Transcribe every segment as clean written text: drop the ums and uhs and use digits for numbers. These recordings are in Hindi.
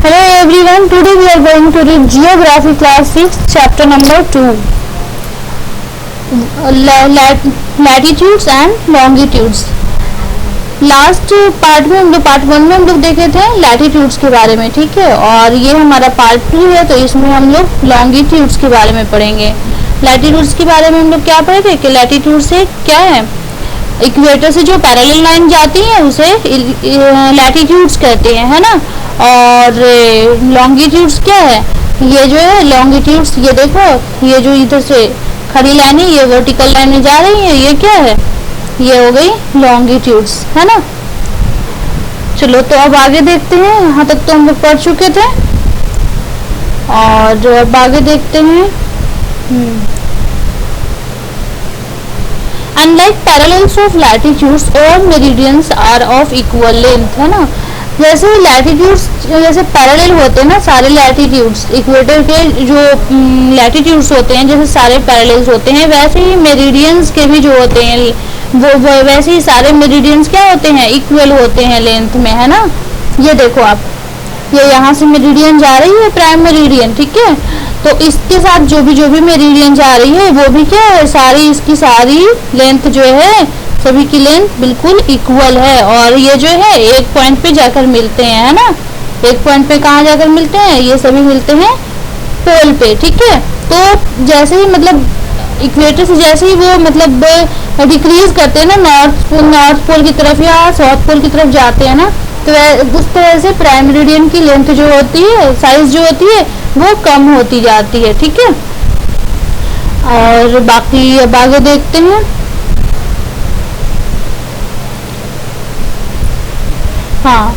Hello everyone, today we are going to read Geography class 6 chapter number 2 latitudes and longitudes। Last part में हम लोग पार्ट 1 में हम लोग देखे थे लैटिट्यूड्स के बारे में, ठीक है, और ये हमारा पार्ट 2 है, तो इसमें हम लोग लॉन्गिट्यूड्स के बारे में पढ़ेंगे। लैटिट्यूड्स के बारे में हम लोग क्या पढ़े थे कि लैटिट्यूड से क्या है, इक्वेटर से जो पैरेलल लाइन जाती है उसे लैटिट्यूड्स कहते हैं, है ना। और लॉन्गिट्यूड्स क्या है, ये जो है लॉन्गिट्यूड्स, ये देखो ये जो इधर से खड़ी लाइनें ये वर्टिकल लाइनें जा रही है, ये क्या है, ये हो गई लॉन्गिट्यूड्स, है ना। चलो तो अब आगे देखते हैं, यहाँ तक तो हम लोग पढ़ चुके थे और अब आगे देखते हैं। Unlike parallels of latitudes, all meridians are of equal length, है ना। जैसे लैटिट्यूड्स जैसे पैरेलल होते हैं ना सारे लैटिट्यूड्स, इक्वेटर के जो लैटिट्यूड्स होते हैं जैसे सारे पैरेलल्स होते हैं, वैसे ही मेरिडियंस के भी जो होते हैं वो वैसे ही सारे मेरिडियंस क्या होते हैं, इक्वल होते हैं लेंथ में, है ना। ये देखो आप, ये यहाँ से मेरिडियन जा रही है प्राइम मेरिडियन, ठीक है, तो इसके साथ जो भी मेरिडियन जा रही है वो भी क्या है, सारी इसकी सारी लेंथ जो है सभी की लेंथ बिल्कुल इक्वल है। और ये जो है एक पॉइंट पे जाकर मिलते हैं, है ना। एक पॉइंट पे कहाँ जाकर मिलते हैं, ये सभी मिलते हैं पोल पे, ठीक है। तो जैसे ही मतलब इक्वेटर से जैसे ही वो मतलब डिक्रीज करते हैं ना, नॉर्थ पोल की तरफ या साउथ पोल की तरफ जाते हैं ना, तो उस तरह से प्राइम मेरिडियन की लेंथ जो होती है, साइज जो होती है वो कम होती जाती है, ठीक है। और बाकी अब आगे देखते हैं। हाँ,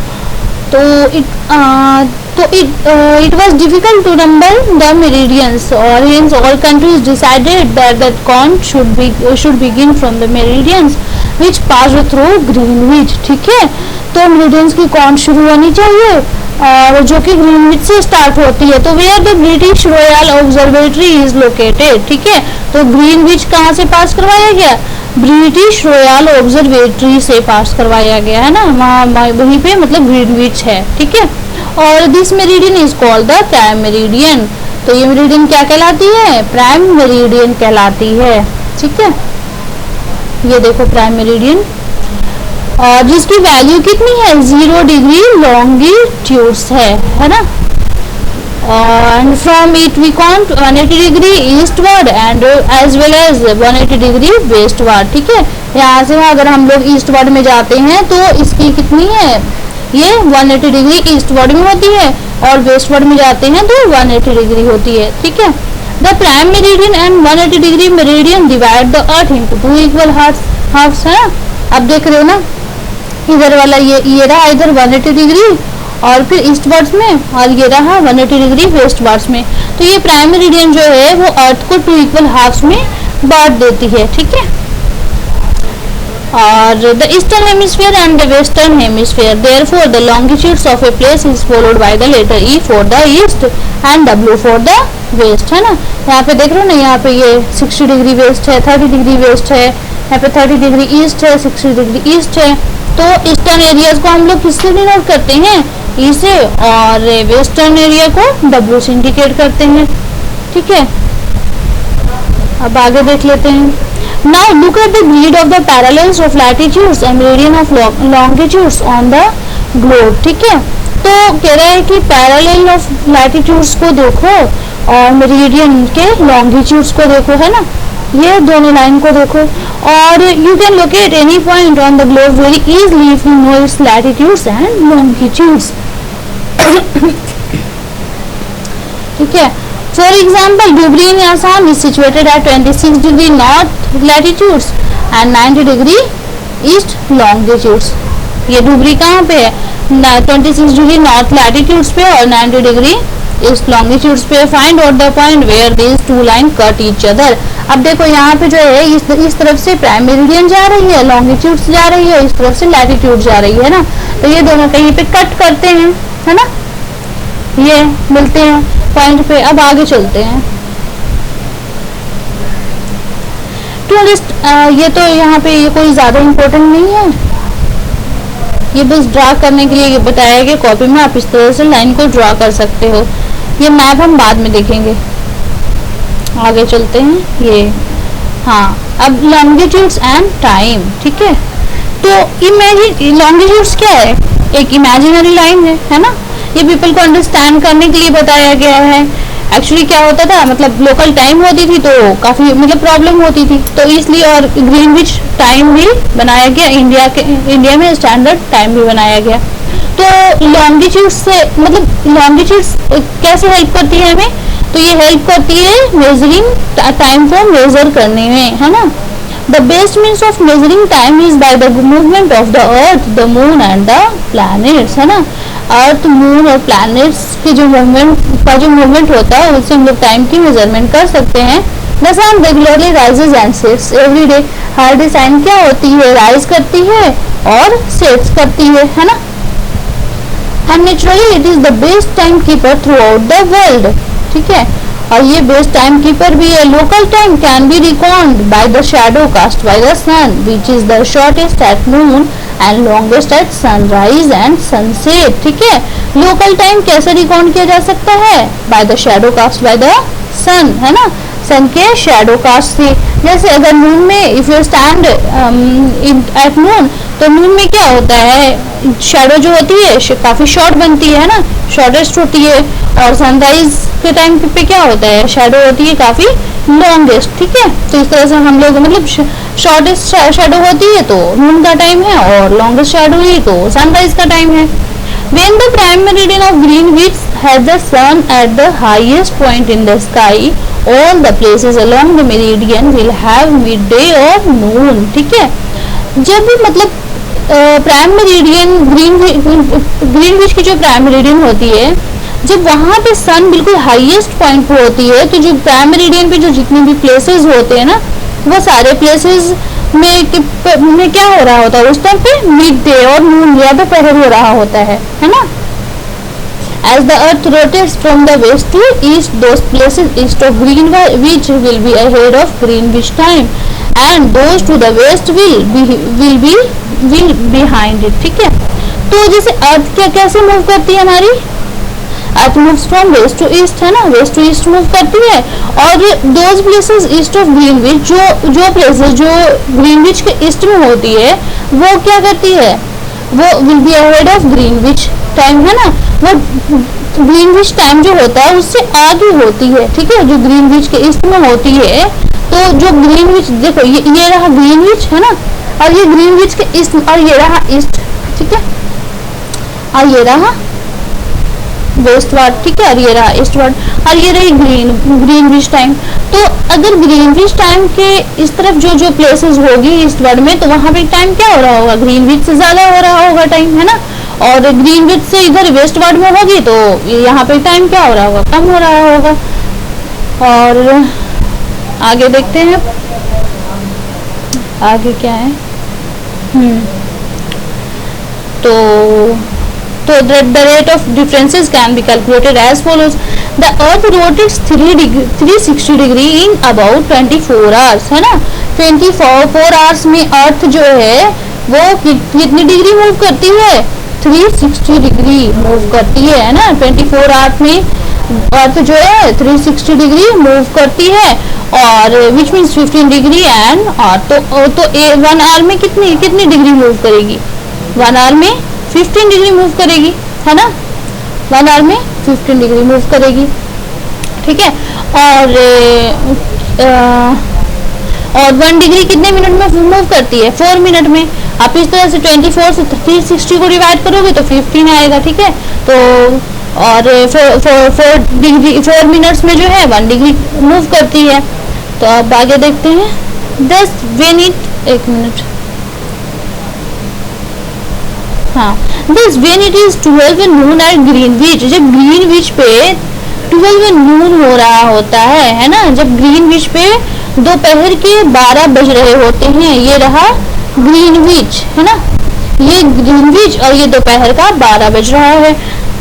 तो it was difficult to number the meridians, or hence all countries decided that count should begin from the meridians which pass through Greenwich, ठीक है। तो मेरिडियंस की काउंट शुरू होनी चाहिए और जो कि ग्रीनविच से स्टार्ट होती है, तो where the British Royal Observatory is located, ठीक है। तो ग्रीनविच कहाँ से पास करवाया गया, ब्रिटिश रॉयल ऑब्जर्वेटरी से पास करवाया गया, है ना, वहाँ वहीं पे मतलब ग्रीनविच है, ठीक है। और this meridian is called the prime meridian, तो ये मेरिडियन क्या कहलाती है, प्राइम मेरिडियन कहलाती है, ठीक है। ये देखो प्राइम मेरिडियन, और जिसकी वैल्यू कितनी है, 0 डिग्री लॉन्गिट्यूड्स है ना। And from it we count 180 degree eastward and as well as 180 degree westward, ठीक है। यहाँ से अगर हम लोग ईस्टवर्ड में जाते हैं तो इसकी कितनी है, ये 180 डिग्री ईस्टवर्ड में होती है, और वेस्टवर्ड में जाते हैं तो 180 डिग्री होती है, ठीक है। The prime meridian and 180 degree meridian divide the earth into 2 equal halfs, है ना। अब देख रहे हो ना, इधर वाला ये रहा इधर 180 डिग्री और फिर ईस्टवर्ड्स में, और ये रहा 180 डिग्री वेस्टवर्ड्स में। तो ये प्राइम मेरिडियन जो है वो अर्थ को 2 इक्वल हाफ्स में बांट देती है, ठीक है। और the eastern hemisphere and the western hemisphere, therefore the longitudes of a place is followed by the letter E for the east and W for the west, है ना। यहाँ पे देख रहे हो ना, यहाँ पे ये 60 डिग्री वेस्ट है, 30 डिग्री वेस्ट है, यहाँ पे 30 डिग्री ईस्ट है, 60 डिग्री ईस्ट है। तो ईस्टर्न एरियाज को हम लोग किससे डिनोट करते हैं, ई से, और वेस्टर्न एरिया को डब्ल्यू से इंडिकेट करते हैं, ठीक है। अब आगे देख लेते हैं। Now look at the grid of the parallels of latitudes and meridian of longitudes on the globe, ठीक है। तो कह रहा है कि पैरेलल ऑफ लैटिट्यूड्स को देखो और मेरिडियन के लॉन्गिट्यूड्स को देखो, है ना, ये दोनों लाइन को देखो, और you can locate any point on the globe very easily if you know it's latitudes and longitudes, ठीक है। For example, Dhubri in Assam is situated at 26 degree north latitudes and 90 degree east longitudes। ये धुबरी कहाँ पे है, 26 डिग्री नॉर्थ लैटिट्यूड्स पे और 90 डिग्री ईस्ट लॉन्गिट्यूड्स पे। Find out the point where these two line cut each other. अब देखो यहाँ पे जो है इस तरफ से प्राइम मेरिडियन जा रही है, लॉन्गिट्यूड्स जा रही है, इस तरफ से लैटिट्यूड जा रही है ना, तो ये दोनों कहीं पे कट करते हैं, है ना, ये मिलते हैं पॉइंट पे। अब आगे चलते हैं। टूरिस्ट, ये तो यहाँ पे ये कोई ज्यादा इम्पोर्टेंट नहीं है, ये बस ड्रा करने के लिए ये बताया है कि कॉपी में आप इस तरह से लाइन को ड्रा कर सकते हो। ये मैप हम बाद में देखेंगे। आगे चलते हैं। ये हाँ, अब लॉन्गिट्यूड्स एंड टाइम, ठीक है। तो इमेजिन लॉन्गिट्यूड्स क्या है, एक इमेजिनरी लाइन है ना। ये पीपल को अंडरस्टैंड करने के लिए बताया गया है। एक्चुअली क्या होता था, मतलब लोकल टाइम होती थी तो काफी मतलब प्रॉब्लम होती थी, तो इसलिए और ग्रीनविच टाइम भी बनाया गया, इंडिया में स्टैंडर्ड टाइम भी बनाया गया। तो लॉन्गिट्यूड से मतलब लॉन्गिट्यूड्स कैसे हेल्प करती है हमें, तो ये हेल्प करती है मेजरिंग टाइम को मेजर करने में, है ना। The best means of measuring time is by the movement of the earth, the moon and the planets, है ना। अर्थ, मून और प्लैनेट्स के जो मूवमेंट होता है उससे हम लोग टाइम की मेजरमेंट कर सकते हैं। The sun regularly rises and sets every day, हर डे सन क्या होती है, राइज करती है और सेट्स करती है ना। And naturally it is the best time keeper throughout the world, ठीक है। और ये बेस्ट टाइम कीपर भी है। Local time can be record by the shadow cast by the sun which is the shortest at noon and longest at sunrise and sunset, ठीक है। लोकल टाइम कैसे रिकॉर्ड किया जा सकता है, by the shadow cast by the sun, है ना, सन के शैडो कास्ट से। जैसे अगर नून में if you stand at noon, तो नून में क्या होता है, शैडो जो होती है काफी शॉर्ट बनती है ना, शॉर्टेस्ट होती है। और सनराइज के टाइम पे क्या होता है, शैडो होती है काफी लॉन्गेस्ट, ठीक है। तो इस तरह से हम लोग मतलब शॉर्टेस्ट शैडो होती है तो नून का टाइम है, और लॉन्गेस्ट शैडो ही तो सनराइज का टाइम है। When the prime meridian of Greenwich has the sun at the highest point in the sky, all the places along the meridian will have midday or noon, ठीक है। जब भी मतलब प्राइम मेरिडियन ग्रीनविच की जो प्राइम मेरिडियन होती है, जब वहां पे सन बिल्कुल हाईएस्ट पॉइंट पे होती है, तो जो प्राइम मेरिडियन पे जो जितने भी प्लेसेस होते हैं ना, वो सारे प्लेसेस में क्या हो रहा होता है उस टाइम पे, मिड डे और नून या दोपहर हो रहा होता है ना। As the earth rotates from the west to east, those places east of Greenwich will be ahead of Greenwich time, and those to the west will be behind it, ठीक है। तो जैसे अर्थ क्या कैसे मूव करती है हमारी, earth moves from west to east, है ना, वेस्ट टू ईस्ट मूव करती है। और those places east of Greenwich, जो प्लेसेस जो ग्रीनविच के ईस्ट में होती है, वो क्या करती है, वो will be ahead of Greenwich time, है ना। वो ग्रीनविच टाइम जो होता है उससे आगे होती है, ठीक है, जो ग्रीनविच के ईस्ट में होती है। तो जो ग्रीनविच देखो, ये रहा ग्रीनविच, है ना, और ये ग्रीनविच के ईस्ट, और ये रहा ईस्ट, ठीक है, और ये रहा वेस्टवर्ड, ठीक है, और ये रहा ईस्टवर्ड, और ये रही ग्रीनविच टाइम। तो अगर ग्रीनविच टाइम के इस तरफ जो प्लेसेस होगी ईस्टवर्ड में, तो वहां पे टाइम क्या हो रहा होगा, ग्रीनविच से ज्यादा हो रहा होगा टाइम, है ना। और ग्रीनविच से इधर वेस्टवर्ड में होगी तो यहाँ पे टाइम क्या हो रहा होगा, कम हो रहा होगा। और आगे देखते हैं, आगे क्या है। तो the rate of differences can be calculated as follows. The earth rotates 360 degree in about 24 hours, है ना। 24 hours में अर्थ जो है वो कितनी डिग्री मूव करती है, 360 डिग्री मूव करती है ना। 24 आवर्स में अर्थ जो है 360 डिग्री मूव करती है, और विच मीन्स 15 डिग्री एंड तो 1 आवर में कितनी डिग्री मूव करेगी, 1 आवर में 15 डिग्री मूव करेगी, है ना, 1 आवर में 15 डिग्री मूव करेगी, ठीक है। और 1 डिग्री कितने मिनट में मूव करती है, 4 मिनट में। आप इस तरह से 24 से 360 को डिवाइड करोगे तो 15 आएगा, ठीक है। तो और 4 मिनट्स में जो है 1 डिग्री मूव करती है। तो अब आगे देखते हैं। एक मिनट, हाँ, this when it is 12 noon at Greenwich, जब ग्रीनविच पे 12 नून हो रहा होता है ना, जब ग्रीनविच पे दोपहर के 12 बज रहे होते हैं, ये रहा ग्रीनविच, है ना, ये ग्रीनविच और ये दोपहर का 12 बज रहा है।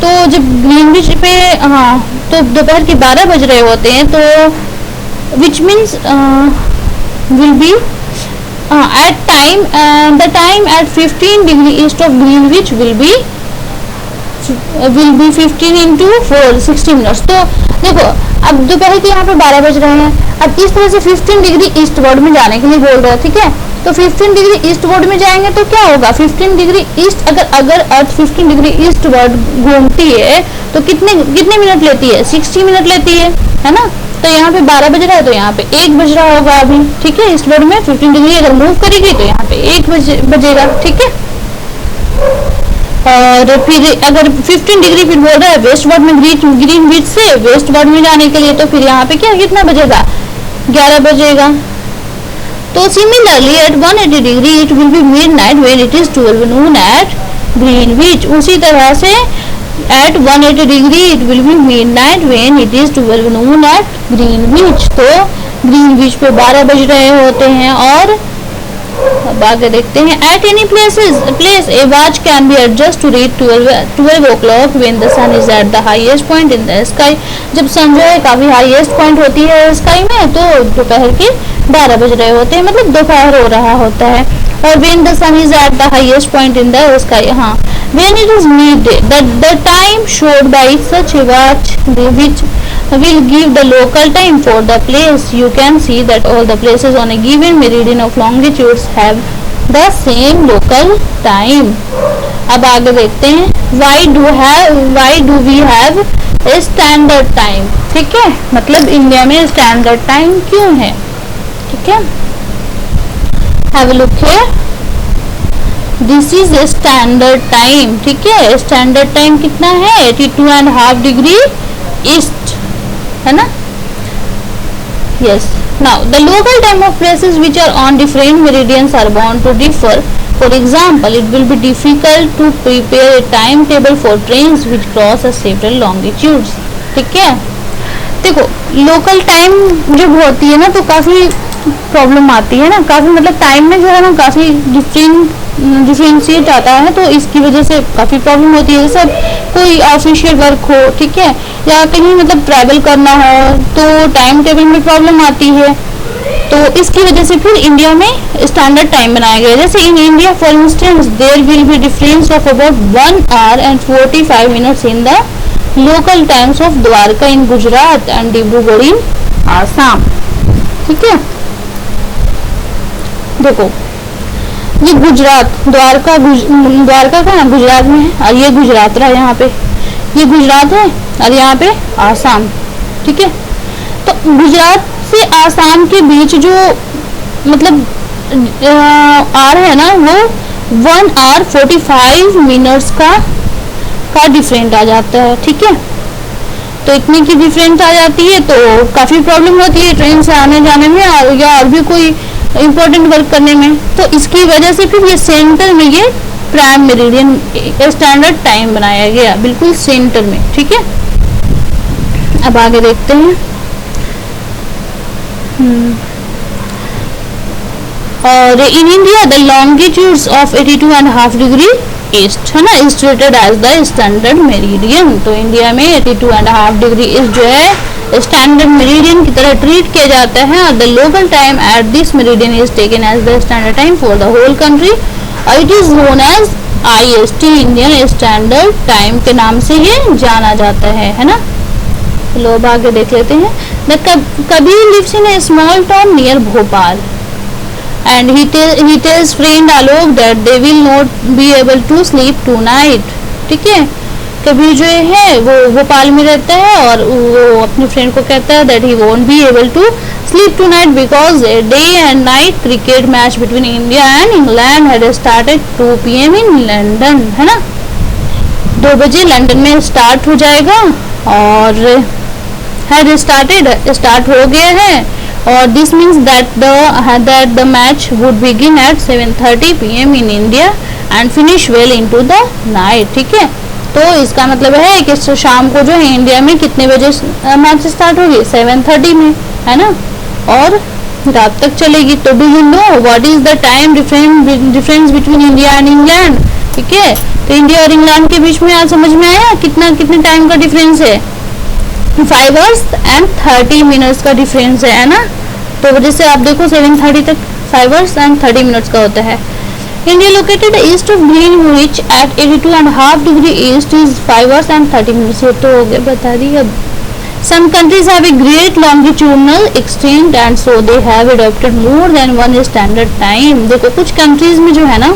तो जब ग्रीनविच पे हाँ तो दोपहर के 12 बज रहे होते हैं, तो which means will be at time the time at 15 degree east of Greenwich will be 15 into 4 60 minutes. तो देखो अब दोपहर के यहाँ पे 12 बज रहे हैं, अब इस तरह से 15 डिग्री ईस्ट वर्ड में जाने के लिए बोल रहा है, ठीक है। तो 15 डिग्री ईस्ट वर्ड में जाएंगे तो क्या होगा, 15 डिग्री ईस्ट अगर अर्थ 15 डिग्री ईस्ट वर्ड घूमती है तो कितने मिनट लेती है, 60 मिनट लेती है ना। तो यहाँ पे 12 बज रहा है तो यहाँ पे 1 बज रहा होगा अभी, ठीक है। इस वर्ड में 15 डिग्री अगर मूव करेगी तो यहाँ पे 1 बजेगा, ठीक है। और फिर अगर 15 डिग्री फिर बोल रहा है वेस्ट वर्ड में ग्रीनविच से वेस्ट वर्ड में जाने के लिए, तो फिर यहाँ पे क्या कितना बजेगा, 11 बजेगा। तो similarly at 180 degree it will be midnight when it is 12 noon at Greenwich. उसी तरह से at 180 degree it will be midnight when it is 12 noon at Greenwich. तो ग्रीनविच पे 12 बज रहे होते हैं। और अब आगे देखते हैं, at any place a watch can be adjust to read 12 o'clock when the sun is at the highest point in the sky. जब सन जो है काफी हाईएस्ट पॉइंट होती है स्काई में, तो दोपहर के 12 बज रहे होते हैं, मतलब दोपहर हो रहा होता है। और when the sun is at the highest point in the sky, हाँ, when it is midday the time showed by such a watch which will give the local time for the place. You can see that all the places on a given meridian of longitudes have the same local time. अब आगे देखते हैं, why do we have a standard time, ठीक है। मतलब इंडिया में स्टैंडर्ड टाइम क्यों है, ठीक है। Have a look here. This is standard time, ठीक है। स्टैंडर्ड टाइम कितना है, 82.5 डिग्री ईस्ट, है ना। Yes, now the local time of places which are on different meridians are bound to differ. For example it will be difficult to prepare a time table for trains which cross several longitudes, ठीक है। देखो लोकल टाइम जब होती है ना तो काफी प्रॉब्लम आती है ना, काफी मतलब टाइम में जो है ना काफी डिफरेंशिएट आता है, तो इसकी वजह से काफी प्रॉब्लम होती है। जैसे कोई ऑफिशियल वर्क हो, ठीक है, या कहीं मतलब ट्रैवल करना हो तो टाइम टेबल में प्रॉब्लम आती है। तो इसकी वजह से फिर इंडिया में स्टैंडर्ड टाइम बनाया गया। जैसे in India for instance there will be difference of about 1 hour and 45 minutes in the local times of Dwarka in Gujarat and Dibrugarh in Assam, ठीक है। देखो ये गुजरात, द्वारका का ना गुजरात में है, और ये गुजरात रहा, यहाँ पे ये गुजरात है और यहाँ पे आसाम, ठीक है। तो गुजरात से आसाम के बीच जो मतलब आर है ना, वो 1 hour 45 minutes का डिफरेंट आ जाता है, ठीक है। तो इतनी की डिफरेंस आ जाती है तो काफी प्रॉब्लम होती है ट्रेन से आने जाने में और भी कोई इम्पोर्टेंट वर्क करने में। तो इसकी वजह से फिर ये सेंटर में ये प्राइम मेरिडियन स्टैंडर्ड टाइम बनाया गया, बिल्कुल सेंटर में, ठीक है। अब आगे देखते हैं, और in India the longitudes of 82.5 degree east, है ना, is treated as the standard meridian. तो इंडिया में 82.5 डिग्री ईस्ट जो है स्टैंडर्ड मेरिडियन की तरह ट्रीट किया जाता है, और the local time at this meridian is taken as the standard time for the whole country. It is known as IST, Indian standard time के नाम से ये जाना जाता है ना। चलो अब आगे देख लेते हैं। The Kabir lives in a small town near Bhopal and he tells friend Alok that they will not be able to sleep tonight, ठीक है। कबीर जो है वो भोपाल में रहता है और वो अपने फ्रेंड को कहता है that he won't be able to sleep tonight because a day and night cricket match between India and England had started 2 PM in London, है ना। 2 बजे लंदन में स्टार्ट हो जाएगा और had स्टार्ट हो गया है, और this means that the match would begin eight 7:30 PM in India and finish well into the night, ठीक है। तो इसका मतलब है कि शाम को जो है इंडिया में कितने बजे मैच स्टार्ट होगी, 7:30 में, है ना, और रात तक चलेगी। तो do you know what is the time difference between India and England, ठीक है। तो इंडिया और इंग्लैंड के बीच में आज समझ में आया कितने टाइम का डिफरेंस है, 5 hours and 30 minutes का डिफरेंस है ना। तो वजह से आप देखो 7:30 तक 5 आवर्स एंड 30 मिनट्स का होता है। India located east of Greenwich at 82.5 degree east is 5 hours and 30 minutes. ये तो हो गया, बता दी। अब some countries have a great longitudinal extent and so they have adopted more than one standard time। देखो कुछ कंट्रीज में जो है ना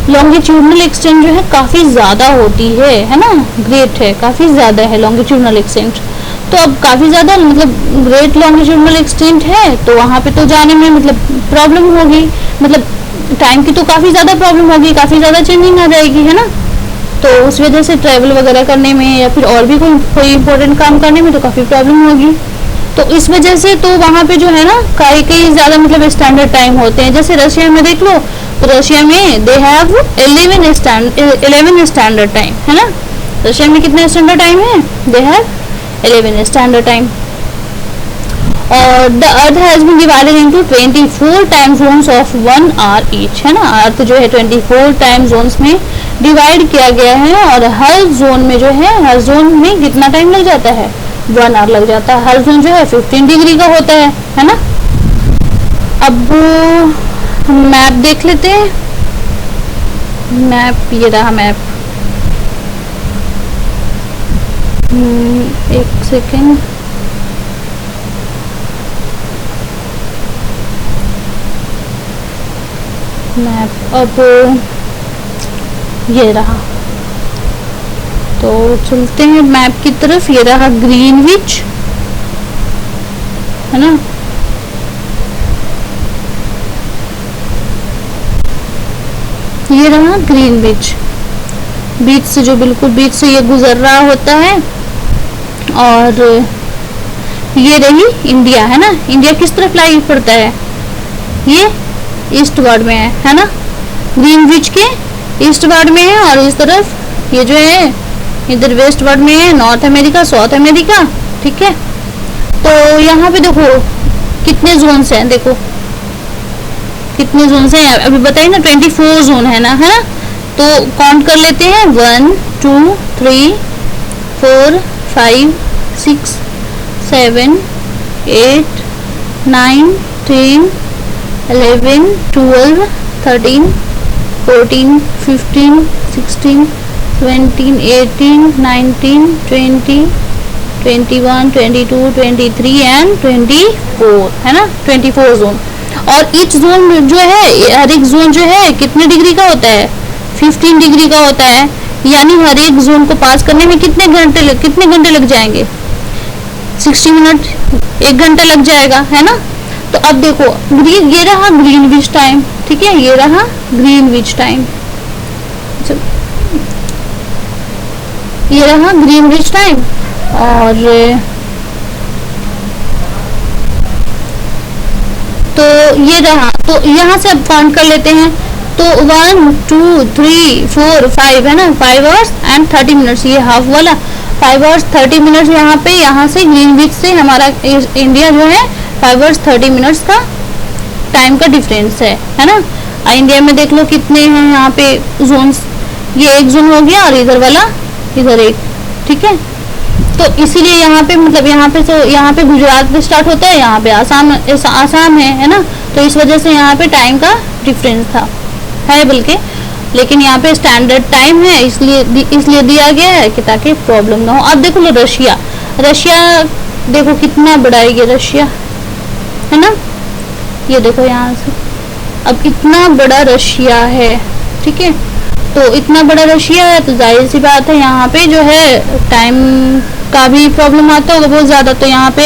लॉन्गिट्यूडनल एक्सटेंट जो है काफी ज्यादा होती है ना, ग्रेट है, काफी ज्यादा है लॉन्गिट्यूडनल एक्सटेंट। तो अब काफी ज्यादा मतलब ग्रेट लॉन्गिट्यूडनल एक्सटेंट है तो वहां पे तो जाने में मतलब प्रॉब्लम होगी, मतलब टाइम की तो काफी ज्यादा प्रॉब्लम होगी, काफी ज्यादा चेंजिंग आ जाएगी, है ना। तो उस वजह से ट्रैवल वगैरह करने में या फिर और भी कोई इंपॉर्टेंट काम करने में तो काफ़ी प्रॉब्लम होगी। तो इस वजह से तो वहाँ पे जो है ना कई ज़्यादा मतलब स्टैंडर्ड टाइम होते हैं। जैसे रशिया में देख लो, तो रशिया में दे हैव 11 स्टैंडर्ड टाइम, है ना। रशिया में कितना स्टैंडर्ड टाइम है? They have 11 standard time. और the earth has been divided into 24 time zones of 1 hour each, है ना। अर्थ जो है 24 टाइम जोन्स में डिवाइड किया गया है और हर जोन में जो है, हर जोन में कितना टाइम लग जाता है? 1 आवर लग जाता है। हर जोन जो है 15 डिग्री का होता है ना। अब हम मैप देख लेते हैं। मैप, ये रहा मैप। एक सेकेंड, मैप अब ये रहा। तो चलते हैं मैप की तरफ। ये रहा ग्रीनविच, है ना। ये रहा ग्रीनविच, बीच से जो बिल्कुल बीच से ये गुजर रहा होता है। और ये रही इंडिया, है ना। इंडिया किस तरफ लाई पड़ता है? ये ईस्टवर्ड में है ना। ग्रीनविच के ईस्टवर्ड में है और इस तरफ ये जो है इधर वेस्टवर्ड में है, नॉर्थ अमेरिका, साउथ अमेरिका, ठीक है। तो यहाँ पे देखो कितने जोन्स हैं, देखो कितने जोन्स हैं अभी बताइए ना। 24 जोन है ना, तो काउंट कर लेते हैं। 1 2 3 4 5 6 7 8 9 10 11 12 13 14 15 16 17 18 19 20 21 22 23 एंड 24, है ना। 24 जोन। और ईच जोन जो है, हर एक जोन जो है कितने डिग्री का होता है? 15 डिग्री का होता है। यानी हर एक जोन को पास करने में कितने घंटे लग जाएंगे? 60 मिनट, 1 घंटा लग जाएगा, है ना। तो अब देखो ये रहा ग्रीनविच टाइम, ठीक है। ये रहा ग्रीनविच टाइम, ये रहा ग्रीनविच टाइम। और तो ये रहा, तो यहाँ से अब काउंट कर लेते हैं। तो 1 2 3 4 5, है ना। 5 आवर्स एंड 30 मिनट्स, ये हाफ वाला 5 आवर्स 30 मिनट्स यहाँ पे, यहाँ से ग्रीनविच से हमारा इंडिया जो है 5 आवर्स 30 मिनट्स का टाइम का डिफरेंस है ना। इंडिया में देख लो कितने हैं यहाँ पे जोन्स। ये एक जोन हो गया और इधर वाला इधर एक, ठीक है। तो इसीलिए यहाँ पे मतलब यहाँ पे गुजरात पे स्टार्ट होता है, यहाँ पे आसाम है ना। तो इस वजह से यहाँ पे टाइम का डिफरेंस है बल्कि, लेकिन यहाँ पे स्टैंडर्ड टाइम है इसलिए दिया गया है कि ताकि प्रॉब्लम ना हो। अब देखो लो रशिया देखो कितना बड़ा है ये रशिया, है ना। ये देखो यहाँ से अब इतना बड़ा रशिया है, ठीक है। तो इतना बड़ा रशिया है तो जाहिर सी बात है यहाँ पे जो है टाइम का भी प्रॉब्लम आता होगा बहुत ज़्यादा। तो यहाँ पे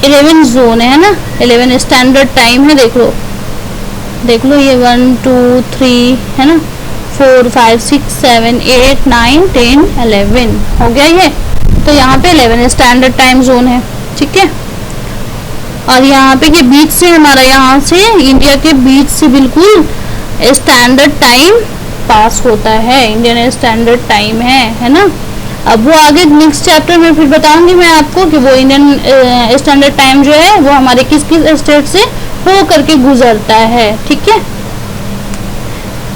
11 जोन है ना, 11 स्टैंडर्ड टाइम है। देख लो ये 1 2 3 है ना, 4 5 6 7 8 9 10 11 हो गया ये। तो यहाँ पे 11 स्टैंडर्ड टाइम जोन है, ठीक है। और यहाँ पे के बीच से हमारा यहाँ से इंडिया के बीच से बिल्कुल स्टैंडर्ड टाइम पास होता है, इंडियन स्टैंडर्ड टाइम है ना। अब वो आगे नेक्स्ट चैप्टर में फिर बताऊंगी मैं आपको कि वो इंडियन स्टैंडर्ड टाइम जो है वो हमारे किस स्टेट से हो करके गुजरता है, ठीक है।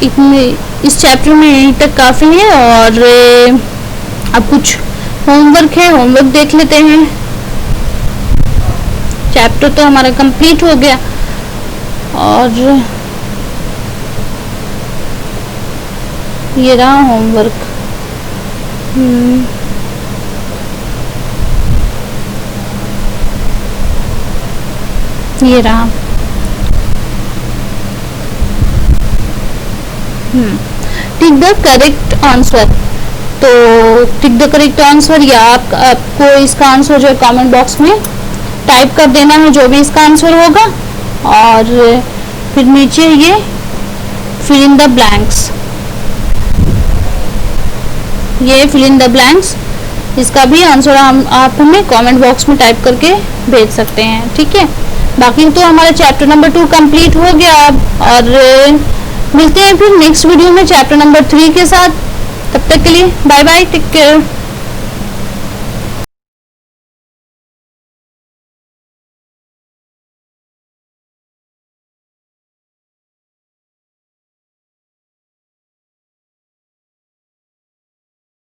इतने इस चैप्टर में यहीं तक काफ़ी है। और अब कुछ होमवर्क है, होमवर्क देख लेते हैं। चैप्टर तो हमारा कंप्लीट हो गया। और ये रहा होमवर्क। ये रहा। Tick the correct answer. तो टिक द करेक्ट आंसर, या आपको इसका आंसर जो है कमेंट बॉक्स में टाइप कर देना है, जो भी इसका आंसर होगा। और फिर नीचे ये फिल इन द ब्लैंक्स, ये फिल इन द ब्लैंक्स, इसका भी आंसर आप हमें कमेंट बॉक्स में टाइप करके भेज सकते हैं। ठीक है, बाकी तो हमारा चैप्टर नंबर 2 कंप्लीट हो गया अब, और मिलते हैं फिर नेक्स्ट वीडियो में चैप्टर नंबर 3 के साथ। तब तक के लिए बाय बाय, टेक केयर।